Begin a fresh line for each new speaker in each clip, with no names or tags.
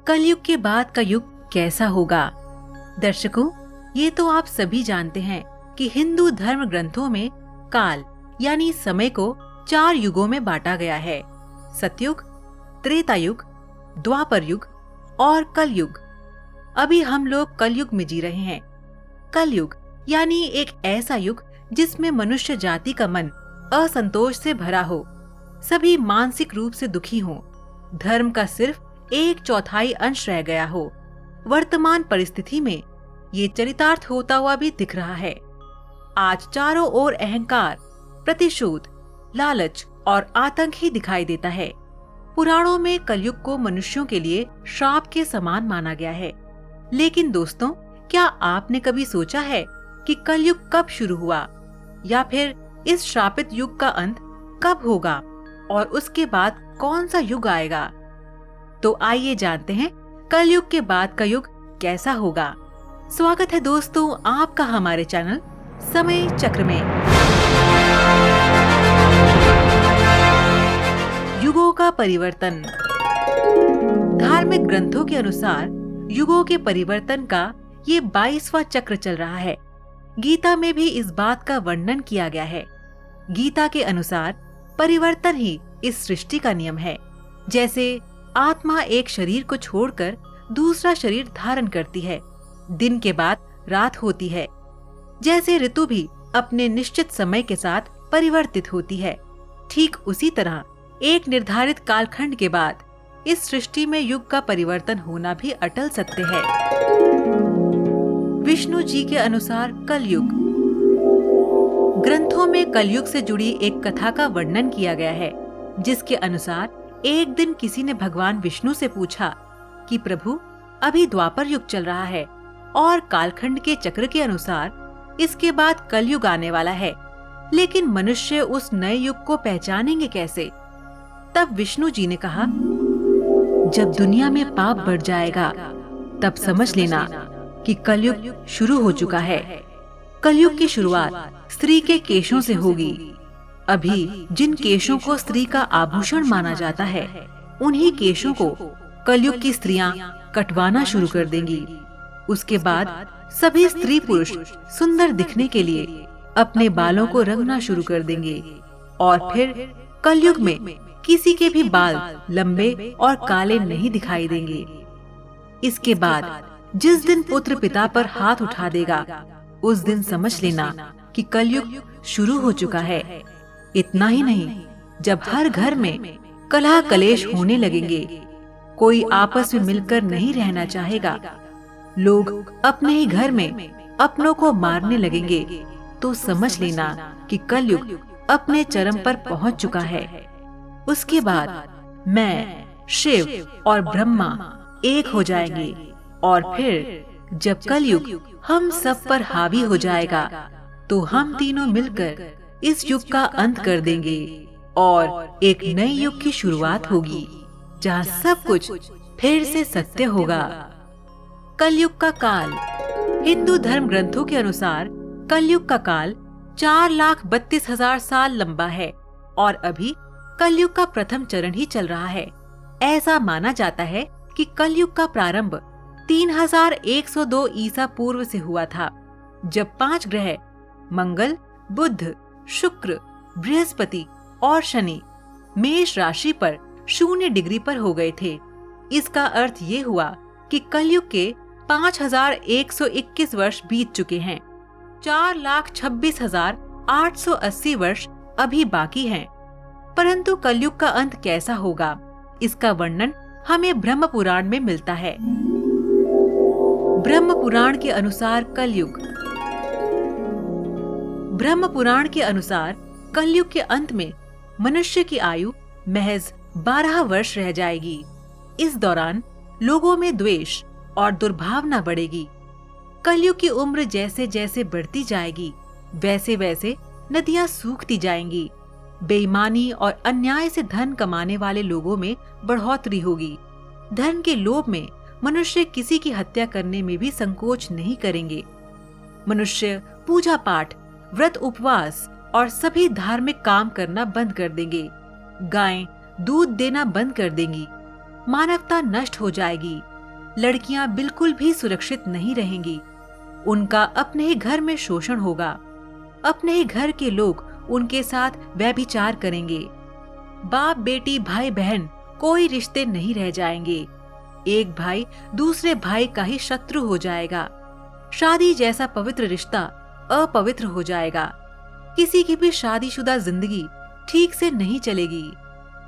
कलयुग के बाद का युग कैसा होगा? दर्शकों, ये तो आप सभी जानते हैं कि हिंदू धर्म ग्रंथों में काल यानी समय को 4 युगों में बांटा गया है। सतयुग, त्रेता युग, द्वापर युग और कलयुग। अभी हम लोग कलयुग में जी रहे हैं। कलयुग यानी एक ऐसा युग जिसमें मनुष्य जाति का मन असंतोष से भरा हो, सभी मानसिक रूप से दुखी हों, धर्म का सिर्फ 1/4 अंश रह गया हो। वर्तमान परिस्थिति में ये चरितार्थ होता हुआ भी दिख रहा है। आज चारों ओर अहंकार, प्रतिशोध, लालच और आतंक ही दिखाई देता है। पुराणों में कलयुग को मनुष्यों के लिए श्राप के समान माना गया है। लेकिन दोस्तों, क्या आपने कभी सोचा है कि कलयुग कब शुरू हुआ या फिर इस श्रापित युग का अंत कब होगा और उसके बाद कौन सा युग आएगा? तो आइए जानते हैं कलयुग के बाद का युग कैसा होगा। स्वागत है दोस्तों आपका हमारे चैनल समय चक्र में। युगों का परिवर्तन। धार्मिक ग्रंथों के अनुसार युगों के परिवर्तन का ये 22वां चक्र चल रहा है। गीता में भी इस बात का वर्णन किया गया है। गीता के अनुसार परिवर्तन ही इस सृष्टि का नियम है। जैसे आत्मा एक शरीर को छोड़कर दूसरा शरीर धारण करती है, दिन के बाद रात होती है। जैसे ऋतु भी अपने निश्चित समय के साथ परिवर्तित होती है, ठीक उसी तरह एक निर्धारित कालखंड के बाद इस सृष्टि में युग का परिवर्तन होना भी अटल सत्य है। विष्णु जी के अनुसार कलयुग। ग्रंथों में कलयुग से जुड़ी एक कथा का वर्णन किया गया है, जिसके अनुसार एक दिन किसी ने भगवान विष्णु से पूछा कि प्रभु, अभी द्वापर युग चल रहा है और कालखंड के चक्र के अनुसार इसके बाद कलयुग आने वाला है, लेकिन मनुष्य उस नए युग को पहचानेंगे कैसे? तब विष्णु जी ने कहा, जब दुनिया में पाप बढ़ जाएगा तब समझ लेना कि कलयुग शुरू हो चुका है। कलयुग की शुरुआत स्त्री के केशों से होगी। अभी जिन केशों को स्त्री का आभूषण माना जाता है, उन्हीं केशों को कलयुग की स्त्रियां कटवाना शुरू कर देंगी। उसके बाद सभी स्त्री पुरुष सुंदर दिखने के लिए अपने बालों को रंगना शुरू कर देंगे और फिर कलयुग में किसी के भी बाल लंबे और काले नहीं दिखाई देंगे। इसके बाद जिस दिन पुत्र पिता पर हाथ उठा देगा, उस दिन समझ लेना कि कलयुग शुरू हो चुका है। इतना ही नहीं, जब हर घर में कलह कलेश होने लगेंगे, कोई आपस में मिलकर नहीं रहना चाहेगा, लोग अपने ही घर में अपनों को मारने लगेंगे, तो समझ लेना कि कलयुग अपने चरम पर पहुंच चुका है। उसके बाद मैं, शिव और ब्रह्मा एक हो जाएंगे और फिर जब कलयुग हम सब पर हावी हो जाएगा, तो हम तीनों मिलकर इस युग का अंत कर देंगे और एक नए युग की शुरुआत होगी, जहाँ सब कुछ फिर से सत्य होगा। कलयुग का काल। हिंदू धर्म ग्रंथों के अनुसार कलयुग का काल 4,32,000 साल लंबा है और अभी कलयुग का प्रथम चरण ही चल रहा है। ऐसा माना जाता है कि कलयुग का प्रारंभ 3102 ईसा पूर्व से हुआ था, जब 5 ग्रह मंगल, बुध, शुक्र, बृहस्पति और शनि मेष राशि पर 0 डिग्री पर हो गए थे। इसका अर्थ ये हुआ कि कलयुग के 5121 वर्ष बीत चुके हैं। 4,26,880 वर्ष अभी बाकी हैं। परंतु कलयुग का अंत कैसा होगा, इसका वर्णन हमें ब्रह्म पुराण में मिलता है। ब्रह्म पुराण के अनुसार कलयुग। ब्रह्म पुराण के अनुसार कलयुग के अंत में मनुष्य की आयु महज 12 वर्ष रह जाएगी। इस दौरान लोगों में द्वेष और दुर्भावना बढ़ेगी। कलयुग की उम्र जैसे जैसे बढ़ती जाएगी, वैसे वैसे नदियां सूखती जाएंगी। बेईमानी और अन्याय से धन कमाने वाले लोगों में बढ़ोतरी होगी। धन के लोभ में मनुष्य किसी की हत्या करने में भी संकोच नहीं करेंगे। मनुष्य पूजा पाठ, व्रत उपवास और सभी धार्मिक काम करना बंद कर देंगे। गायें दूध देना बंद कर देंगी। मानवता नष्ट हो जाएगी लड़कियां बिल्कुल भी सुरक्षित नहीं रहेंगी। उनका अपने ही घर में शोषण होगा। अपने ही घर के लोग उनके साथ व्यभिचार करेंगे। बाप बेटी भाई बहन कोई रिश्ते नहीं रह जाएंगे। एक भाई दूसरे भाई का ही शत्रु हो जाएगा। शादी जैसा पवित्र रिश्ता अपवित्र हो जाएगा। किसी की भी शादीशुदा जिंदगी ठीक से नहीं चलेगी।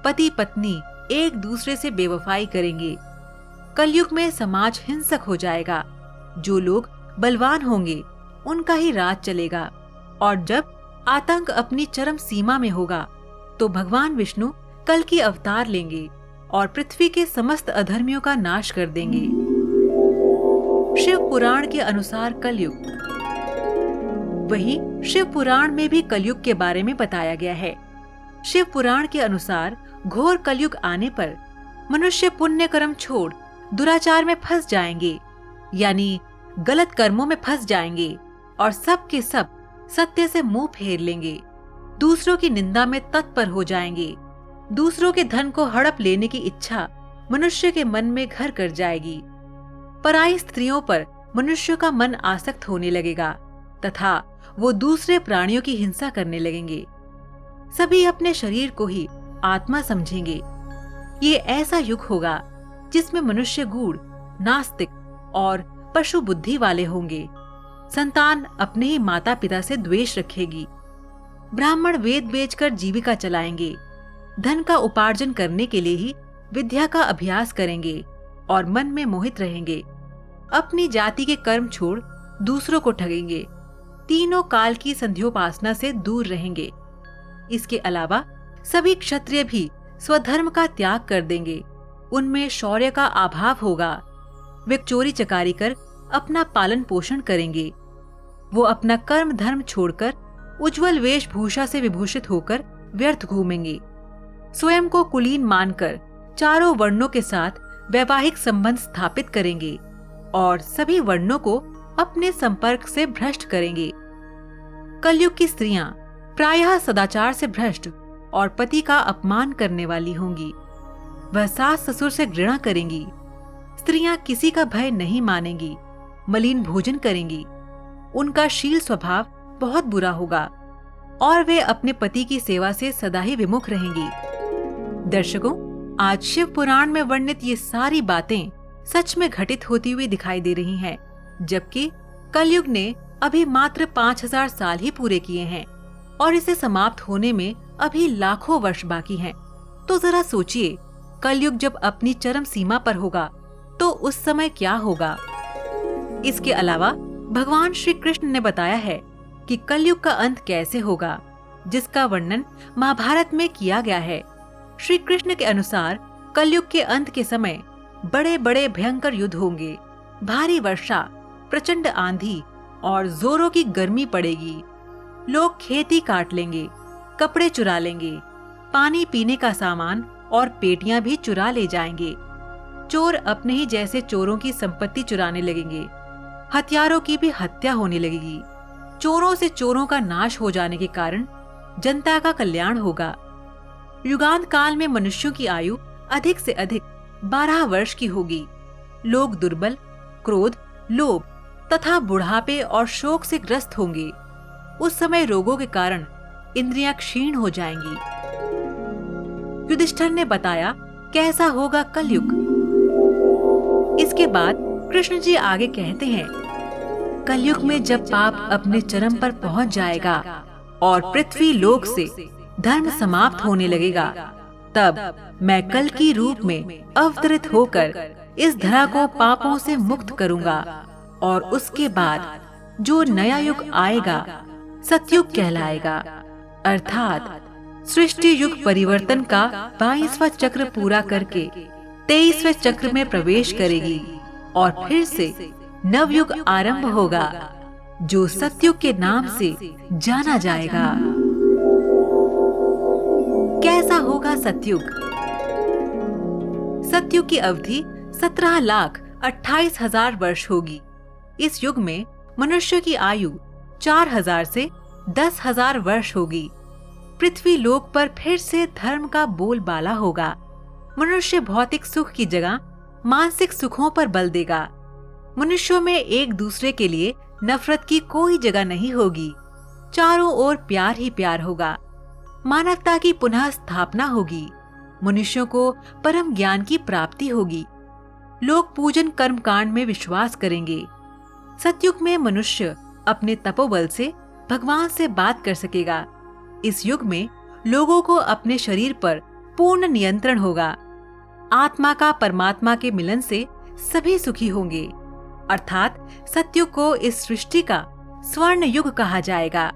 पति पत्नी एक दूसरे से बेवफाई करेंगे। कलयुग में समाज हिंसक हो जाएगा। जो लोग बलवान होंगे उनका ही राज चलेगा। और जब आतंक अपनी चरम सीमा में होगा तो भगवान विष्णु कल की अवतार लेंगे और पृथ्वी के समस्त अधर्मियों का नाश कर देंगे। शिव पुराण के अनुसार कलयुग। वही शिव पुराण में भी कलयुग के बारे में बताया गया है। शिव पुराण के अनुसार घोर कलयुग आने पर मनुष्य पुण्य कर्म छोड़ दुराचार में फंस जाएंगे, यानी गलत कर्मों में फंस जाएंगे और सब के सब सत्य से मुंह फेर लेंगे। दूसरों की निंदा में तत्पर हो जाएंगे। दूसरों के धन को हड़प लेने की इच्छा मनुष्य के मन में घर कर जाएगी। पराई स्त्रियों पर मनुष्य का मन आसक्त होने लगेगा तथा वो दूसरे प्राणियों की हिंसा करने लगेंगे। सभी अपने शरीर को ही आत्मा समझेंगे। ये ऐसा युग होगा जिसमें मनुष्य गूढ़, नास्तिक और पशु बुद्धि वाले होंगे। संतान अपने ही माता पिता से द्वेष रखेगी। ब्राह्मण वेद बेचकर जीविका चलाएंगे। धन का उपार्जन करने के लिए ही विद्या का अभ्यास करेंगे और मन में मोहित रहेंगे। अपनी जाति के कर्म छोड़ दूसरों को ठगेंगे। तीनों काल की संध्योपासना से दूर रहेंगे। इसके अलावा सभी क्षत्रिय भी स्वधर्म का त्याग कर देंगे। उनमें शौर्य का अभाव होगा। वे चोरी चकारी कर अपना पालन पोषण करेंगे। वो अपना कर्म धर्म छोड़कर उज्जवल वेशभूषा से विभूषित होकर व्यर्थ घूमेंगे। स्वयं को कुलीन मानकर चारों वर्णों के साथ वैवाहिक संबंध स्थापित करेंगे और सभी वर्णों को अपने संपर्क से भ्रष्ट करेंगे। कलयुग की स्त्रियां प्रायः सदाचार से भ्रष्ट और पति का अपमान करने वाली होंगी। वह सास ससुर से घृणा करेंगी। स्त्रियां किसी का भय नहीं मानेंगी, मलिन भोजन करेंगी। उनका शील स्वभाव बहुत बुरा होगा और वे अपने पति की सेवा से सदा ही विमुख रहेंगी। दर्शकों, आज शिव पुराण में वर्णित ये सारी बातें सच में घटित होती हुई दिखाई दे रही हैं, जबकि कलयुग ने अभी मात्र 5000 साल ही पूरे किए हैं और इसे समाप्त होने में अभी लाखों वर्ष बाकी हैं। तो जरा सोचिए, कलयुग जब अपनी चरम सीमा पर होगा तो उस समय क्या होगा। इसके अलावा भगवान श्री कृष्ण ने बताया है कि कलयुग का अंत कैसे होगा, जिसका वर्णन महाभारत में किया गया है। श्री कृष्ण के अनुसार कलयुग के अंत के समय बड़े बड़े भयंकर युद्ध होंगे। भारी वर्षा, प्रचंड आंधी और जोरों की गर्मी पड़ेगी। लोग खेती काट लेंगे, कपड़े चुरा लेंगे, पानी पीने का सामान और पेटियां भी चुरा ले जाएंगे। चोर अपने ही जैसे चोरों की संपत्ति चुराने लगेंगे। हत्यारों की भी हत्या होने लगेगी। चोरों से चोरों का नाश हो जाने के कारण जनता का कल्याण होगा। युगांत काल में मनुष्यों की आयु अधिक से अधिक 12 वर्ष की होगी। लोग दुर्बल, क्रोध, लोभ तथा बुढ़ापे और शोक से ग्रस्त होंगे। उस समय रोगों के कारण इंद्रियां क्षीण हो जाएंगी। युधिष्ठिर ने बताया कैसा होगा कलयुग। इसके बाद कृष्ण जी आगे कहते हैं, कलयुग में जब पाप अपने चरम पर पहुंच जाएगा और पृथ्वी लोक से धर्म समाप्त होने लगेगा, तब मैं कल की रूप में अवतरित होकर इस धरा को पापों से मुक्त करूंगा और उसके बाद जो नया युग आएगा सतयुग कहलाएगा। अर्थात सृष्टि युग परिवर्तन का 22वां चक्र पूरा करके 23वें चक्र में प्रवेश करेगी और फिर से नवयुग आरंभ होगा, जो सतयुग के नाम से जाना जाएगा। कैसा होगा सतयुग? सतयुग की अवधि 17,28,000 वर्ष होगी। इस युग में मनुष्य की आयु 4,000 से 10,000 वर्ष होगी। पृथ्वी लोक पर फिर से धर्म का बोलबाला होगा। मनुष्य भौतिक सुख की जगह मानसिक सुखों पर बल देगा। मनुष्यों में एक दूसरे के लिए नफरत की कोई जगह नहीं होगी। चारों ओर प्यार ही प्यार होगा। मानवता की पुनः स्थापना होगी। मनुष्यों को परम ज्ञान की प्राप्ति होगी। लोग पूजन कर्म कांड में विश्वास करेंगे। सतयुग में मनुष्य अपने तपोबल से भगवान से बात कर सकेगा। इस युग में लोगों को अपने शरीर पर पूर्ण नियंत्रण होगा। आत्मा का परमात्मा के मिलन से सभी सुखी होंगे। अर्थात सतयुग को इस सृष्टि का स्वर्ण युग कहा जाएगा।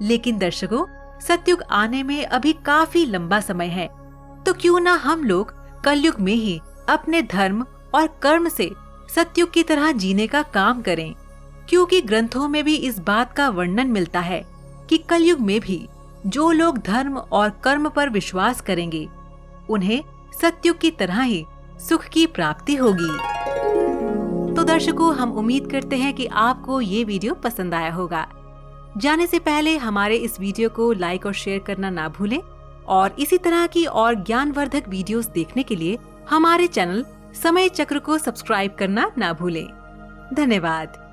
लेकिन दर्शकों, सतयुग आने में अभी काफी लंबा समय है, तो क्यों ना हम लोग कलयुग में ही अपने धर्म और कर्म से सतयुग की तरह जीने का काम करें, क्योंकि ग्रंथों में भी इस बात का वर्णन मिलता है कि कलयुग में भी जो लोग धर्म और कर्म पर विश्वास करेंगे उन्हें सतयुग की तरह ही सुख की प्राप्ति होगी। तो दर्शकों, हम उम्मीद करते हैं कि आपको ये वीडियो पसंद आया होगा। जाने से पहले हमारे इस वीडियो को लाइक और शेयर करना ना भूलें और इसी तरह की और ज्ञानवर्धक वीडियोस देखने के लिए हमारे चैनल समय चक्र को सब्सक्राइब करना ना भूलें। धन्यवाद।